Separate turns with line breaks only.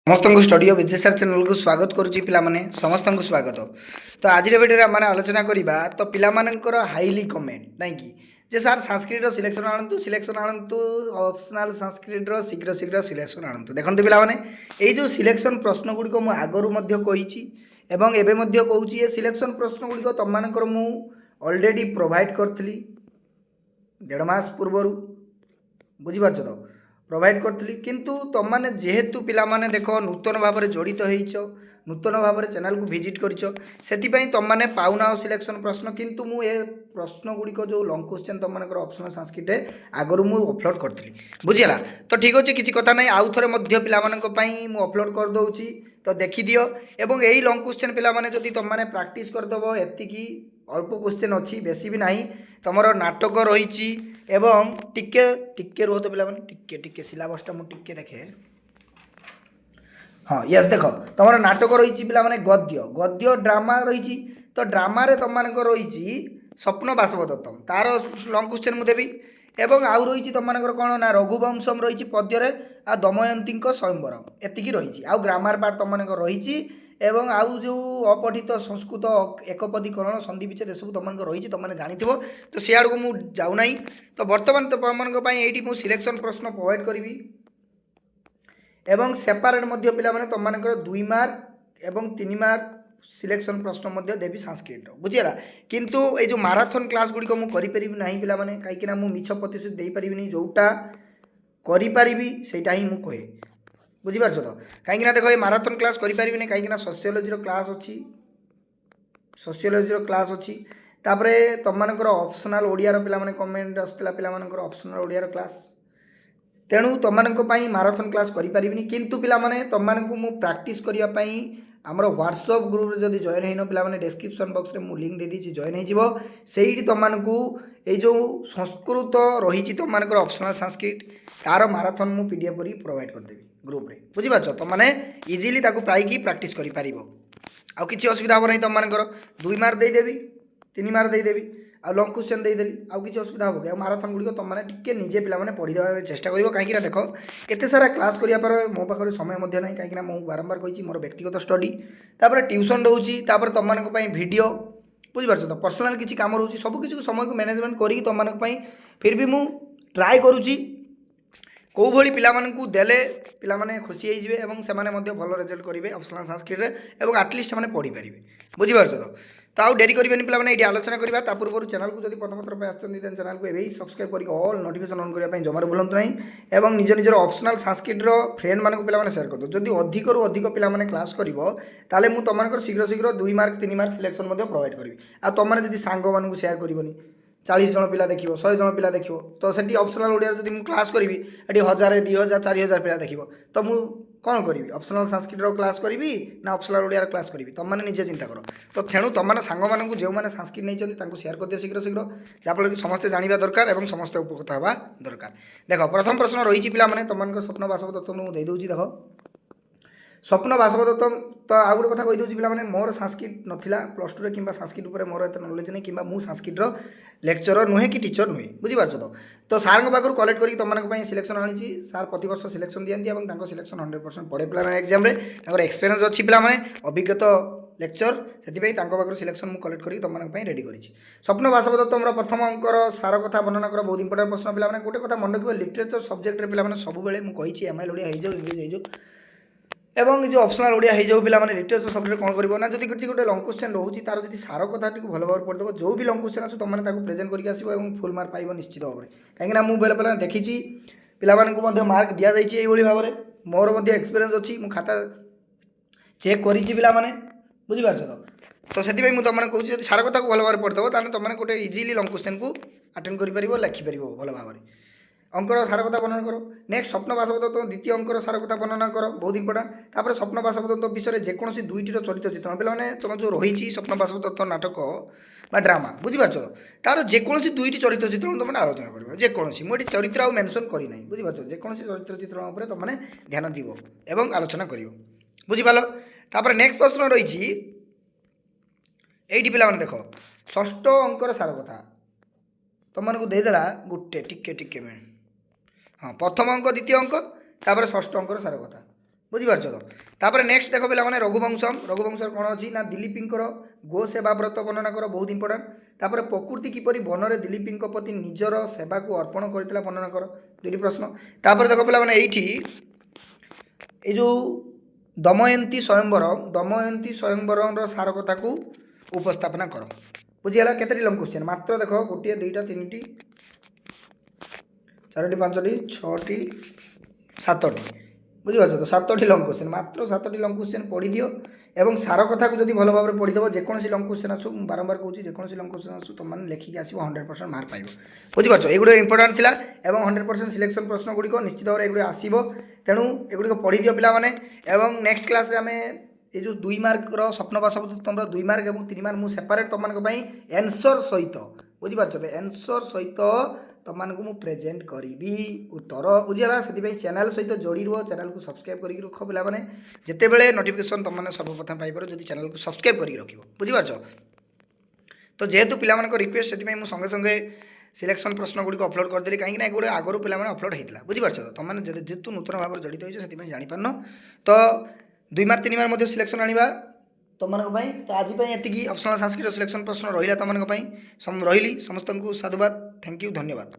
समस्त को study of HSR channel को स्वागत करुच्ची पिलामाने समस्त को स्वागत। तो आज वीडियो आम आलोचना करवा तो पिलामानकर हाईली कमेंट नहीं कि जे सार संस्कृत सिलेक्शन आणतु ऑप्शनल संस्कृत शीघ्र शीघ्र सिलेक्शन आणतु। देखते पिलामाने ये जो सिलेक्शन प्रश्न गुड़िक मु आगरू कही एवं एबे मध्य कहूँ ये सिलेक्शन प्रश्न गुड़िक तुम मानकर मु ऑलरेडी प्रोवाइड करी 1.5 मास पूर्वर बुझीपार तो प्रोवाइड करी किंतु तुम मैंने जेहेतु पिला माने देख नूतन भाव में जड़ित हो नूतन भाव में चैनल को विजिट कर तुम मैंने पाऊना सिलेक्शन प्रश्न किंतु मु ए प्रश्न गुड़िक जो लॉन्ग क्वेश्चन तुम मान ऑप्शनल संस्कृत आगु मुझे अपलोड करी बुझीगला। तो ठीक अच्छे किसी कथा ना आउ थे मुझे अपलोड कर दूसरी तो देखीदि एवं यही लॉन्ग क्वेश्चन पिला माने जदि तुम मैंने प्रैक्टिस करदेव एतिकी अल्प क्वेश्चन अच्छी बेसी भी नहीं तुम नाटक रही एवं टिके टिके रुह तो पिला टिके टिके सिलेबसटा मुझे देखे हाँ यस देख तुम नाटक रही पिला गद्य गद्य ड्रामा रही तो ड्रामा तुम मान रही स्वप्न बासवदत्तम तार लॉन्ग क्वेश्चन मुझे देवी एवं आउ रही तुम मानकर कौन ना रघुवंशम रही पद्य आ दमयंती स्वयंवर एतिकी रही आउ ग्रामार पार्ट तुम मान रही एवं आउ जो अपठित संस्कृत एकपदीकरण संधि विच्छेद सब तुम रही तुमने जानी तो सियाड़ को मुझे जाऊना। तो बर्तमान तुम ये मुझे सिलेक्शन प्रश्न प्रोवाइड करी एवं सेपारेट पिला तुम मान 2 मार्क एवं 3 मार्क सिलेक्शन प्रश्न देवी संस्कृत बुझीगला। किंतु ये जो माराथन क्लास गुड़िक मुझे ना पिला कहीं मिछ प्रतिश्रुति दे पारि जोटा करी सेटा ही मुझे कहे बुझीपार तो कहीं देख ये माराथन क्लास करें कहीं सोशियोलोजी क्लास अच्छी सोशियोलोजी क्लास अच्छी तापर तुम मानकर ऑप्शनल ओडिया पिला कमेंट आसला पिला ऑप्शनल ओडिया क्लास तेणु तुम मानी माराथन क्लास करें किंतु पिला तुम मानू प्रैक्टिस करने आमर व्हाट्सएप ग्रुप जब जॉइन हो पिला डिस्क्रिप्शन बॉक्स में मुझे लिंक दे दीजिए जॉइन हो तुम मानू ये जो संस्कृत रही तुम मानकर ऑप्शनल संस्कृत तार माराथन मु पीडीएफ करी प्रोवाइड करदेवी ग्रुप रे बुझीपार तुम मैंने इजिली पाई प्रैक्टिस करें आउ कि असुविधा हम नहीं तुम मानकर 2 मार्क देदेवी 3 मार्क देदेवी आ लॉन्ग क्वेश्चन देदेली आउ कि असुविधा हम कि माराथन गुड़िक तुम मैंने टिके निजे पे पढ़ीदेवा चेष्टा कर कहीं देख केते सारा क्लास करार मो पाखे समय ना कहीं मुझे बारंबार कही मोर व्यक्तिगत स्टडी तापर ट्यूशन रोची तुम मानक वीडियो बुझीपार तो पर्सनाल किसी कम रोचे सबकि समय को मैनेजमेंट करी तुम मानक फिर भी मु ट्राए करुँची कौ भली पिला मानकु देले पिला माने खुशी होइजिबे एवं से माने मध्य भल रिजल्ट करेंगे ऑप्शनल संस्कृत रे एवं एटलिस्ट से पढ़ी पारे बुझीपार तो आउ डेरी करेंगे पिला माने ये आलोचना करवा ता पूर्व चैनल को जब प्रथम थर आसछन चैनल को एवं सब्सक्राइब करके ऑल नोटिफिकेशन ऑन करने जमार भूलु नहीं एवं निज निजर ऑप्शनल संस्कृत फ्रेंड मानक पिला माने शेयर कर दो जदि अधिक रु अधिक पिला माने क्लास करिवो ताले मु तुम शीघ्र शीघ्र 2 मार्क 3 मार्क सिलेक्शन प्रोवाइड करी आ तुम मैंने जब सांग मानक शेयर करनी 40 जन पिला देखियो 100 जन पिला देखियो तो सेठी ऑप्शनल ओडिया जब मुझे क्लास करी ये 1000 2000 4000 पिला देखियो तो मुझे कौन करी ऑप्शनल संस्कृत क्लास करी ना ऑप्शनल ओडिया क्लास करी तुम मैंने निजे चिंता कर। तो तेणु तुम मैंने सांग मानक जो मैंने संस्कृत नहीं शेयर कर दियो शीघ्र शीघ्र जहाँफल कि समस्ते जाना दरकार और समस्ते उपकृत होगा दरकार। देख प्रथम प्रश्न रही पिला तुम स्वप्न बासवदत्त मुझे देदे देख स्वप्न बासवदत्तम तो आउ गोटे कथा कहीदे पिला मोर संस्कृत नाला प्लस 2 कि संस्कृत उपर मोर एत नॉलेज नहीं कि संस्कृत लेक्चरर नुहे कि टीचर नुहे बुझीपार तो सार पाखु कलेक्ट करके तुम सिलेक्शन आनी सार प्रतिवर्ष सिलेक्शन दिखाती सिलेक्शन 100% पढ़े पिला एग्जाम एक्सपीरियंस अच्छी पिला अभिज्ञता लेक्चर से पाखु सिलेक्शन मुझे कलेक्ट करके तुम रेडी कर स्वप्न बासवदत्तम प्रथम अंकर सार कथा वर्णना कर बहुत इंपोर्टेंट प्रश्न पिला गोटे कथा मन रखिए लिटरेचर सब्जेक्ट पिला सब मुझे एमआईएल ओडिया हो इंग्लीश हो एवं जो ऑप्शनल ओडिया हो जाऊ पिला लिटरेचर सब्जेक्ट कौन करना जब किसी गोटे लॉन्ग क्वेश्चन रोचे तार जब सार कथा भल भाव पढ़देव जो भी लॉन्ग क्वेश्चन आस तुमने प्रेजेंट करके आसो और फुल मार्क पाइब निश्चित भाव में कहीं मुझे बेले बेले देखी पिला मार्क दि जाइए भाव में मोर एक्सपीरियंस अच्छी मु खाता चेक करी पिला बुझीपार तो से तुमने कहूँ सार कथा को भल भाव पढ़देव ताल तुमने गोटे इजिली लॉन्ग क्वेश्चन को अटेंड कर लिखिपर भल भाव में अंकर सार कथा वर्णना करो। नेक्स्ट स्वप्न बासवदत्त द्वितीय अंकर सार कथा वर्णना करो बहुत इंपोर्टेंट तापर स्वप्न बासवदत्त विषय में जेकोसी 2टी चरित्र चित्रण पे तुम जो रही स्वप्न बासवदत्त नाटक बा ड्रामा बुझीपार तार जेकोसी 2टी चरित्र चित्रण तुमने आलोचना कर जेकोसी मुझे चरित्र आउ मेंशन करना बुझीपार जेकोसी चरित्र चित्रण पर तुमने ध्यान दिव एवं आलोचना कर बुझीपार। तापर नेक्स्ट प्रश्न रही पे देख षष्ठ अंकर सार कथा तुमको देदेला गोटे टिके टिके हाँ प्रथम अंक द्वितीय अंक तापर षष्ठ अंकर सार कथा बुझिपार तो तापर नेक्स्ट देख पे रघुवंशम रघुवंशर कौन अच्छी ना दिलीपींकर गो सेवा व्रत वर्णना कर बहुत इंपोर्टाट तापर प्रकृति किपरि वन में दिलीपी प्रति निजर सेवा को अर्पण करता वर्णना कर दुईटी प्रश्न तापर देख पे ये जो दमयंती स्वयंवर सार कथा को उपस्थापना कर बुझीगला केते लंग क्वेश्चन मात्र देख गोटे दुईटा तीन चारोटी पांचटी छटी सातटी बुझिपार तो 7टी लंग क्वेश्चन मात्र 7टी लंग क्वेश्चन पढ़ी दियो एवं सार कथा को जब भल भाव पढ़ीदेव जेकोसी लंग क्वेश्चन आसू बारंबार कहूँ जेकोसी लंग क्वेश्चन आसू तुम मैंने लेखिक आसो 100% मार्क पाइब बुझिपार एगुड़ा इंपोर्टाट थिला एवं 100% सिलेक्शन प्रश्न गुड़िक निश्चित भाव एगुड़ा आसो तेणु एगुड़िक पढ़ी दियो पिलामाने एवं नेक्स्ट क्लास आम ये जो 2 मार्क स्वप्न शब्द तुम 2 मार्क और 3 मार्क मुझे सेपरेट तुम एनसर सहित बुझिपार एनसर सहित तुमको मुझे प्रेजेंट करी उत्तर बुझीगला से चैनल सहित जोड़ी रुह चैनल को सब्सक्राइब करके रख पे जितेबले नोटिफिकेशन तुमने सर्वप्रथम पाइपर जब चैनल को सब्सक्राइब करके रख बुझिपार तो जेहेतु पिला रिक्वेस्ट से मुझे संगे संगे सिलेक्शन प्रश्न गुड़िक अपलोड करदेली कहीं गोटे आगुरी पे अपलोड होता बुझिपार तो तुमने जेहेतु नूतन भाव जड़ित हो जापार तो 2 मार्क 3 मार्क सिलेक्शन आने तुम तो आज ये ऑप्शनल संस्कृत सिलेक्शन प्रश्न रहा तुम रही समस्त को साधुवाद थैंक यू धन्यवाद।